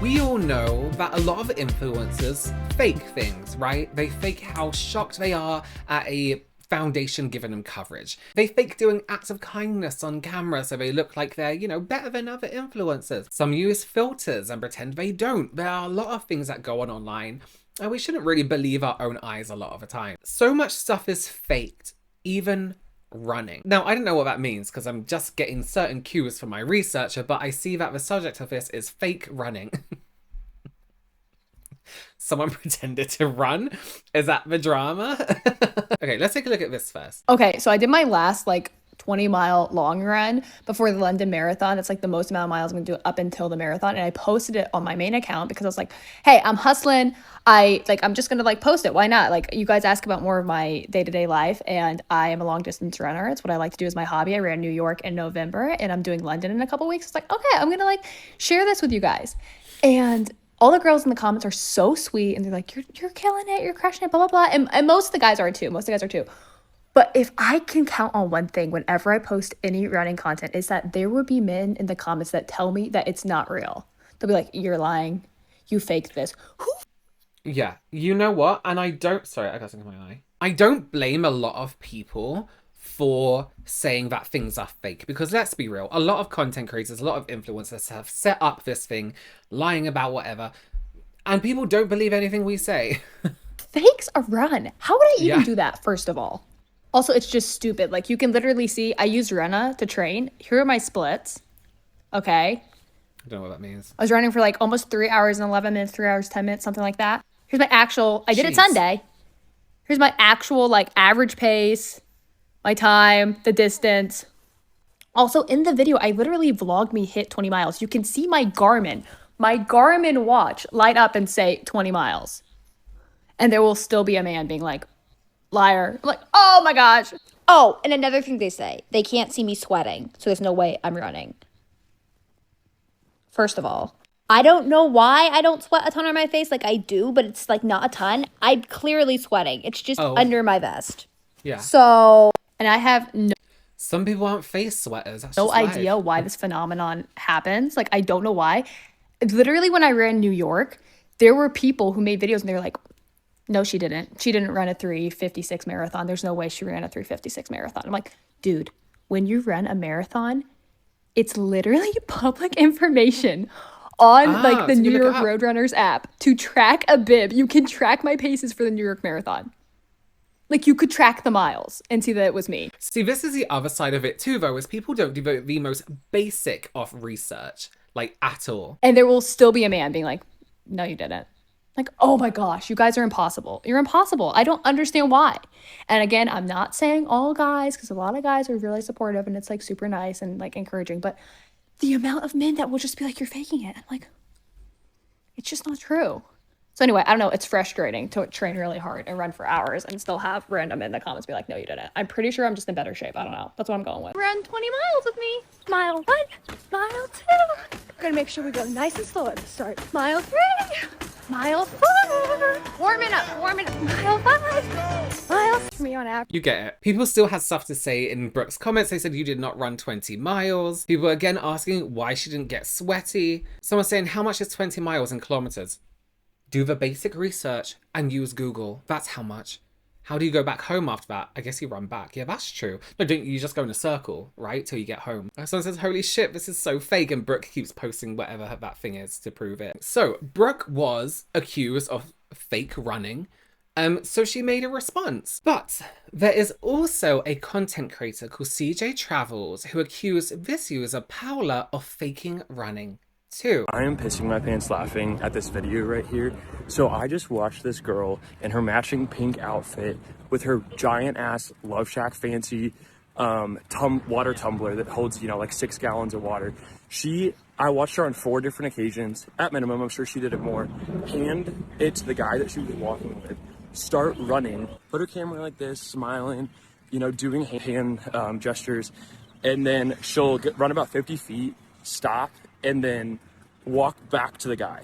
We all know that a lot of influencers fake things, right? They fake how shocked they are at a foundation giving them coverage. They fake doing acts of kindness on camera so they look like they're, better than other influencers. Some use filters and pretend they don't. There are a lot of things that go on online, and we shouldn't really believe our own eyes a lot of the time. So much stuff is faked, even running. Now, I don't know what that means because I'm just getting certain cues from my researcher, but I see that the subject of this is fake running. Someone pretended to run? Is that the drama? Okay, let's take a look at this first. Okay, so I did my last 20-mile long run before the London Marathon. It's the most amount of miles I'm gonna do up until the marathon. And I posted it on my main account because I was like, hey, I'm hustling. I'm just gonna post it. Why not? You guys ask about more of my day-to-day life, and I am a long distance runner. It's what I like to do as my hobby. I ran New York in November and I'm doing London in a couple weeks. It's okay, I'm gonna share this with you guys. And all the girls in the comments are so sweet and they're like, you're killing it, you're crushing it, blah, blah, blah. And most of the guys are too. But if I can count on one thing whenever I post any running content, is that there will be men in the comments that tell me that it's not real. They'll be like, you're lying. You faked this. Who? Yeah, you know what? And I got something in my eye. I don't blame a lot of people for saying that things are fake, because let's be real, a lot of content creators, a lot of influencers have set up this thing, lying about whatever, and people don't believe anything we say. Fakes a run. How would I even do that, first of all? Also, it's just stupid. You can literally see, I used Renna to train. Here are my splits. Okay. I don't know what that means. I was running for almost 3 hours and 11 minutes, 3 hours, 10 minutes, something like that. Here's my actual, I did it Sunday. Here's my actual average pace, my time, the distance. Also, in the video, I literally vlogged me hit 20 miles. You can see my Garmin watch light up and say 20 miles. And there will still be a man being like, liar. I'm like, oh my gosh. Oh, and another thing they say, they can't see me sweating, so there's no way I'm running. First of all, I don't know why I don't sweat a ton on my face. I do, but it's not a ton. I'm clearly sweating. It's just under my vest. Yeah. So, and I have no Some people aren't face sweaters. That's no just idea life. why this phenomenon happens. I don't know why. Literally, when I ran New York, there were people who made videos and they were like, no, she didn't. She didn't run a 3:56 marathon. There's no way she ran a 3:56 marathon. I'm like, dude, when you run a marathon, it's literally public information on the New York Roadrunners app to track a bib. You can track my paces for the New York Marathon. You could track the miles and see that it was me. See, this is the other side of it too, though, is people don't do the most basic of research, at all. And there will still be a man being like, no, you didn't. Oh my gosh, you guys are impossible. You're impossible. I don't understand why. And again, I'm not saying all guys, because a lot of guys are really supportive and it's super nice and encouraging. But the amount of men that will just be like, you're faking it. I'm like, it's just not true. So anyway, I don't know. It's frustrating to train really hard and run for hours and still have random men in the comments be like, no, you didn't. I'm pretty sure I'm just in better shape. I don't know. That's what I'm going with. Run 20 miles with me. Mile 1, mile 2. We're gonna make sure we go nice and slow at the start. Mile 3, mile 4. Warming up. Mile 5, mile 6 for me on average. You get it. People still had stuff to say in Brooke's comments. They said you did not run 20 miles. People were again asking why she didn't get sweaty. Someone saying, how much is 20 miles in kilometers? Do the basic research and use Google. That's how much. How do you go back home after that? I guess you run back. Yeah, that's true. No, don't you just go in a circle, right? Till you get home. Someone says, holy shit, this is so fake. And Brooke keeps posting whatever that thing is to prove it. So Brooke was accused of fake running. So she made a response. But there is also a content creator called CJ Travels who accused this user, Paula, of faking running too. I am pissing my pants laughing at this video right here. So I just watched this girl in her matching pink outfit with her giant ass Love Shack fancy water tumbler that holds 6 gallons of water. I watched her on 4 different occasions at minimum. I'm sure she did it more. Hand it to the guy that she was walking with, start running, put her camera like this, smiling, doing hand gestures, and then she'll run about 50 feet, stop, and then walk back to the guy.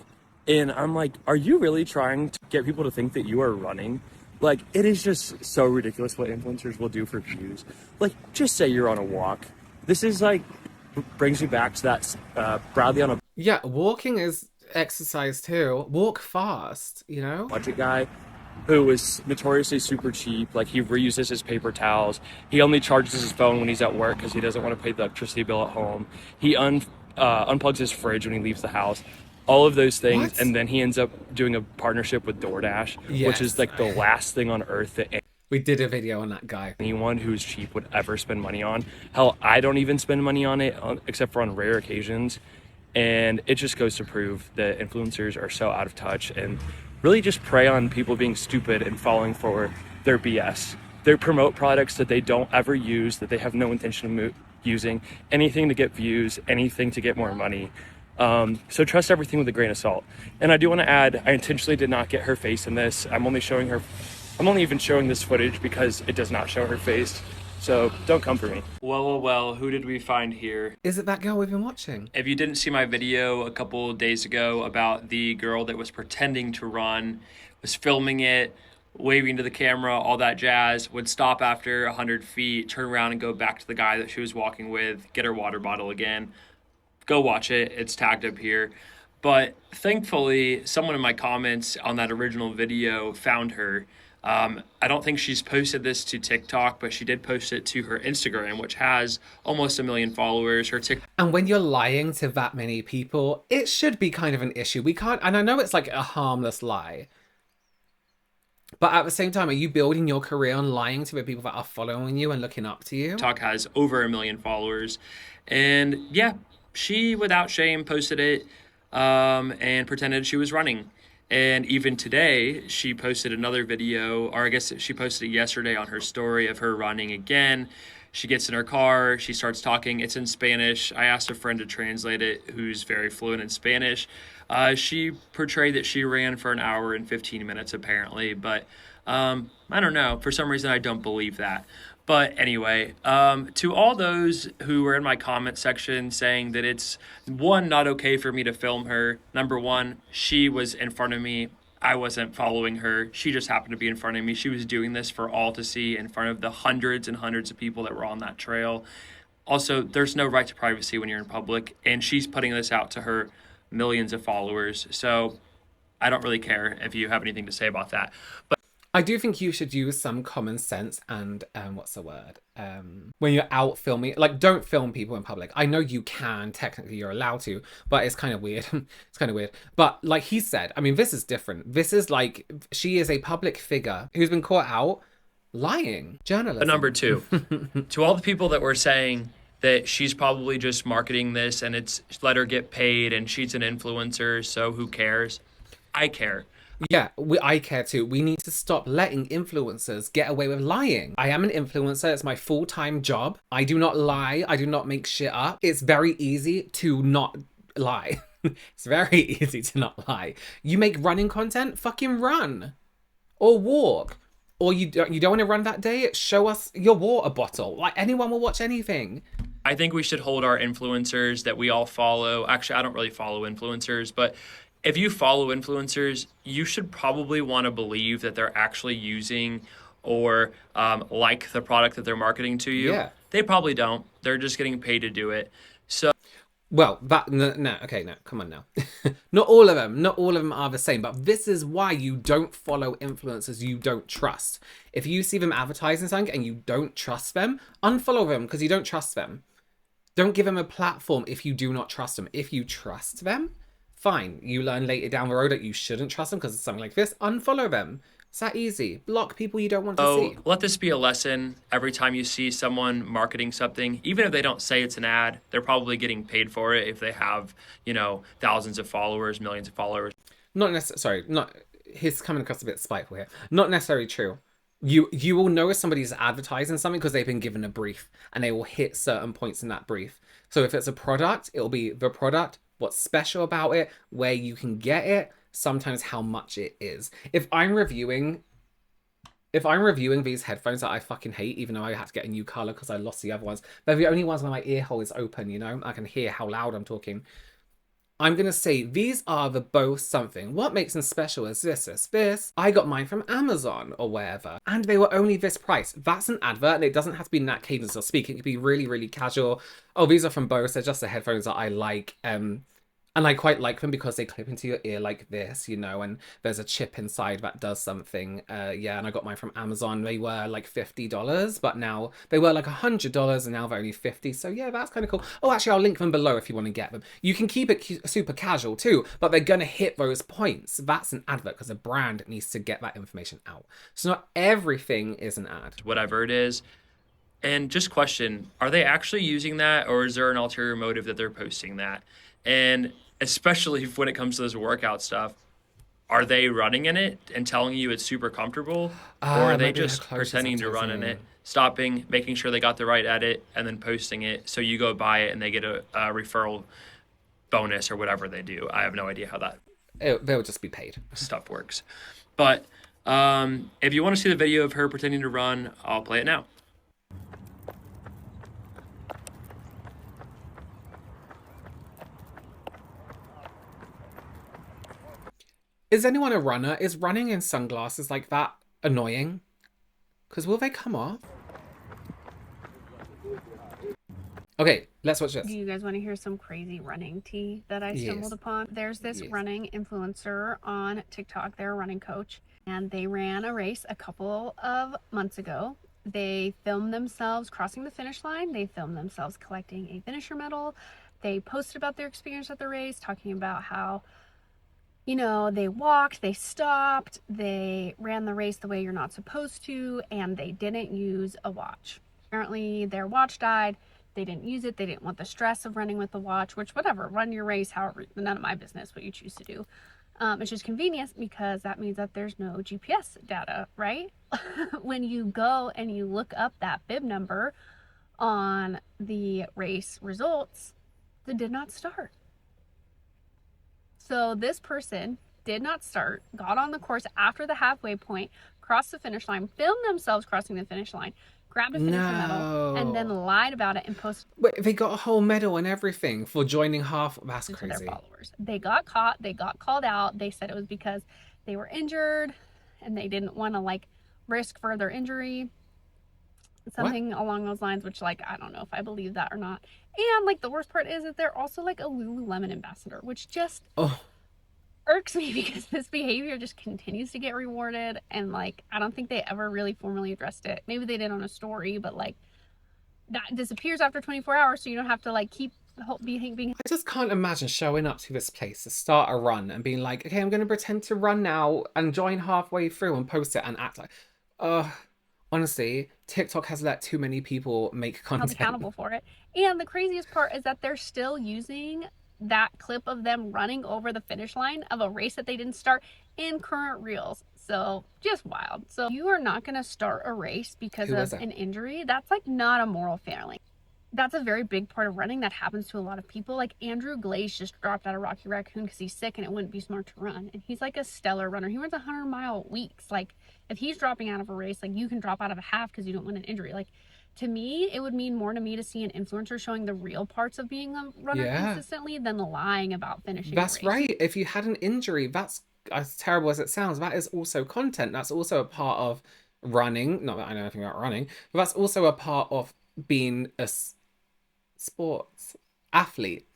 And I'm like, are you really trying to get people to think that you are running? It is just so ridiculous what influencers will do for views. Just say you're on a walk. This is brings me back to that Bradley on a... Yeah, walking is exercise too. Walk fast, you know? Budget guy who was notoriously super cheap. Like, he reuses his paper towels. He only charges his phone when he's at work because he doesn't want to pay the electricity bill at home. He unplugs his fridge when he leaves the house. All of those things, What? and then he ends up doing a partnership with DoorDash, which is Yes. like the last thing on earth that We did a video on that guy. anyone who's cheap would ever spend money on. Hell, I don't even spend money on it except for on rare occasions. And it just goes to prove that influencers are so out of touch and really just prey on people being stupid and falling for their BS. They promote products that they don't ever use, that they have no intention of using, anything to get views, anything to get more money. So trust everything with a grain of salt. And I do want to add, I intentionally did not get her face in this. I'm only even showing this footage because it does not show her face. So don't come for me. Well, who did we find here? Is it that girl we've been watching? If you didn't see my video a couple days ago about the girl that was pretending to run, was filming it, waving to the camera, all that jazz, would stop after 100 feet, turn around and go back to the guy that she was walking with, get her water bottle again. Go watch it. It's tagged up here. But thankfully, someone in my comments on that original video found her. I don't think she's posted this to TikTok, but she did post it to her Instagram, which has almost 1 million followers. Her TikTok. And when you're lying to that many people, it should be kind of an issue. We can't, and I know it's like a harmless lie, but at the same time, are you building your career on lying to the people that are following you and looking up to you? TikTok has over 1 million followers. And yeah, she, without shame, posted it and pretended she was running. And even today, she posted another video, or I guess she posted it yesterday on her story of her running again. She gets in her car, she starts talking. It's in Spanish. I asked a friend to translate it who's very fluent in Spanish. She portrayed that she ran for an hour and 15 minutes apparently, but I don't know. For some reason, I don't believe that. But anyway, to all those who were in my comment section saying that it's, one, not okay for me to film her. Number one, she was in front of me. I wasn't following her. She just happened to be in front of me. She was doing this for all to see in front of the hundreds and hundreds of people that were on that trail. Also, there's no right to privacy when you're in public, and she's putting this out to her millions of followers. So I don't really care if you have anything to say about that. But I do think you should use some common sense and what's the word? When you're out filming, like, don't film people in public. I know you can, technically you're allowed to, but it's kind of weird. It's kind of weird. But like he said, I mean, this is different. This is like, she is a public figure who's been caught out lying. Journalism. number two, to all the people that were saying that she's probably just marketing this and it's let her get paid and she's an influencer, so who cares? I care. Yeah, I care too. We need to stop letting influencers get away with lying. I am an influencer. It's my full-time job. I do not lie. I do not make shit up. It's very easy to not lie. It's very easy to not lie. You make running content, fucking run. Or walk. Or you don't want to run that day? Show us your water bottle. Like, anyone will watch anything. I think we should hold our influencers that we all follow. Actually, I don't really follow influencers, but if you follow influencers, you should probably want to believe that they're actually using or like the product that they're marketing to you. Yeah. They probably don't. They're just getting paid to do it. So Well, that no, okay, no, come on now. Not all of them are the same, but this is why you don't follow influencers you don't trust. If you see them advertising something and you don't trust them, unfollow them because you don't trust them. Don't give them a platform if you do not trust them. If you trust them, fine. You learn later down the road that you shouldn't trust them because it's something like this, unfollow them. It's that easy. Block people you don't want to see. let this be a lesson. Every time you see someone marketing something, even if they don't say it's an ad, they're probably getting paid for it if they have, thousands of followers, millions of followers. Not necessarily, he's coming across a bit spiteful here. Not necessarily true. You will know if somebody's advertising something because they've been given a brief and they will hit certain points in that brief. So if it's a product, it'll be the product, what's special about it, where you can get it, sometimes how much it is. If I'm reviewing these headphones that I fucking hate, even though I had to get a new color because I lost the other ones, they're the only ones where my ear hole is open, I can hear how loud I'm talking. I'm going to say these are the both something. What makes them special is this. I got mine from Amazon or wherever, and they were only this price. That's an advert, and it doesn't have to be Nat Cadence or speak. It could be really, really casual. Oh, these are from Bose. They're just the headphones that I like. And And I quite like them because they clip into your ear like this, you know, and there's a chip inside that does something. Yeah, and I got mine from Amazon. They were like $50, but now they were like $100 and now they're only 50. So yeah, that's kind of cool. Oh, actually, I'll link them below if you want to get them. You can keep it super casual too, but they're going to hit those points. That's an advert because a brand needs to get that information out. So not everything is an ad. Whatever it is. And just question, are they actually using that, or is there an ulterior motive that they're posting that? And especially when it comes to this workout stuff, are they running in it and telling you it's super comfortable? Or are they just pretending to run in it, stopping, making sure they got the right edit, and then posting it so you go buy it and they get a referral bonus or whatever they do? I have no idea how that they'll just be paid. Stuff works. But if you want to see the video of her pretending to run, I'll play it now. Is anyone a runner? Is running in sunglasses like that annoying? Because will they come off? Okay, let's watch this. Do you guys want to hear some crazy running tea that I stumbled upon? There's this running influencer on TikTok. They're a running coach, and they ran a race a couple of months ago. They filmed themselves crossing the finish line. They filmed themselves collecting a finisher medal. They posted about their experience at the race, talking about how, you know, they walked, they stopped, they ran the race the way you're not supposed to, and they didn't use a watch. Apparently their watch died. They didn't use it. They didn't want the stress of running with the watch, which whatever, run your race, however, none of my business what you choose to do. It's just convenient because that means that there's no GPS data, right? When you go and you look up that bib number on the race results, it did not start. So this person did not start, got on the course after the halfway point, crossed the finish line, filmed themselves crossing the finish line, grabbed a finisher medal, and then lied about it and posted. Wait, they got a whole medal and everything for joining half. That's crazy. To their followers. They got caught. They got called out. They said it was because they were injured and they didn't want to like risk further injury. Something along those lines, which like, I don't know if I believe that or not. And like the worst part is that they're also like a Lululemon ambassador, which just irks me because this behavior just continues to get rewarded. And like, I don't think they ever really formally addressed it. Maybe they did on a story, but like that disappears after 24 hours. So you don't have to like keep being. I just can't imagine showing up to this place to start a run and being like, okay, I'm going to pretend to run now and join halfway through and post it and act like, honestly, TikTok has let too many people make content. Accountable for it. And the craziest part is that they're still using that clip of them running over the finish line of a race that they didn't start in current reels. So just wild. So you are not going to start a race because of an injury. That's like not a moral failing. That's a very big part of running that happens to a lot of people. Like Andrew Glaze just dropped out of Rocky Raccoon because he's sick and it wouldn't be smart to run. And he's like a stellar runner. He runs 100-mile weeks. Like if he's dropping out of a race, like you can drop out of a half because you don't want an injury. Like to me, it would mean more to me to see an influencer showing the real parts of being a runner consistently than the lying about finishing. That's right. If you had an injury, that's as terrible as it sounds. That is also content. That's also a part of running. Not that I know anything about running, but that's also a part of being a sports athlete.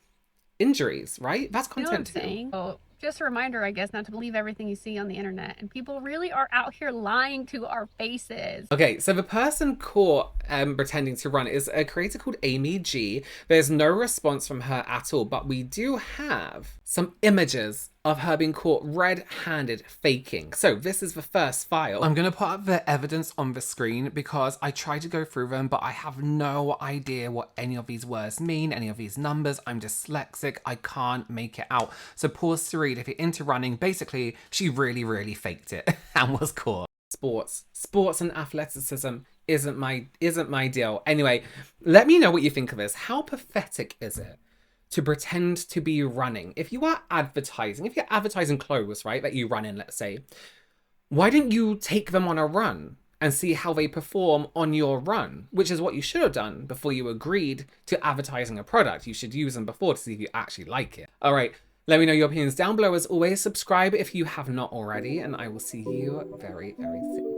Injuries, right? That's content too. So just a reminder, I guess, not to believe everything you see on the internet. And people really are out here lying to our faces. Okay, so the person caught pretending to run is a creator called Amy G. There's no response from her at all, but we do have some images of her being caught red-handed faking. So this is the first file. I'm going to put up the evidence on the screen because I tried to go through them, but I have no idea what any of these words mean, any of these numbers. I'm dyslexic. I can't make it out. So pause to read if you're into running. Basically, she really, really faked it and was caught. Sports and athleticism isn't my deal. Anyway, let me know what you think of this. How pathetic is it to pretend to be running? If you are advertising, if you're advertising clothes, right, that you run in, let's say, why didn't you take them on a run and see how they perform on your run? Which is what you should have done before you agreed to advertising a product. You should use them before to see if you actually like it. All right, let me know your opinions down below. As always, subscribe if you have not already, and I will see you very, very soon.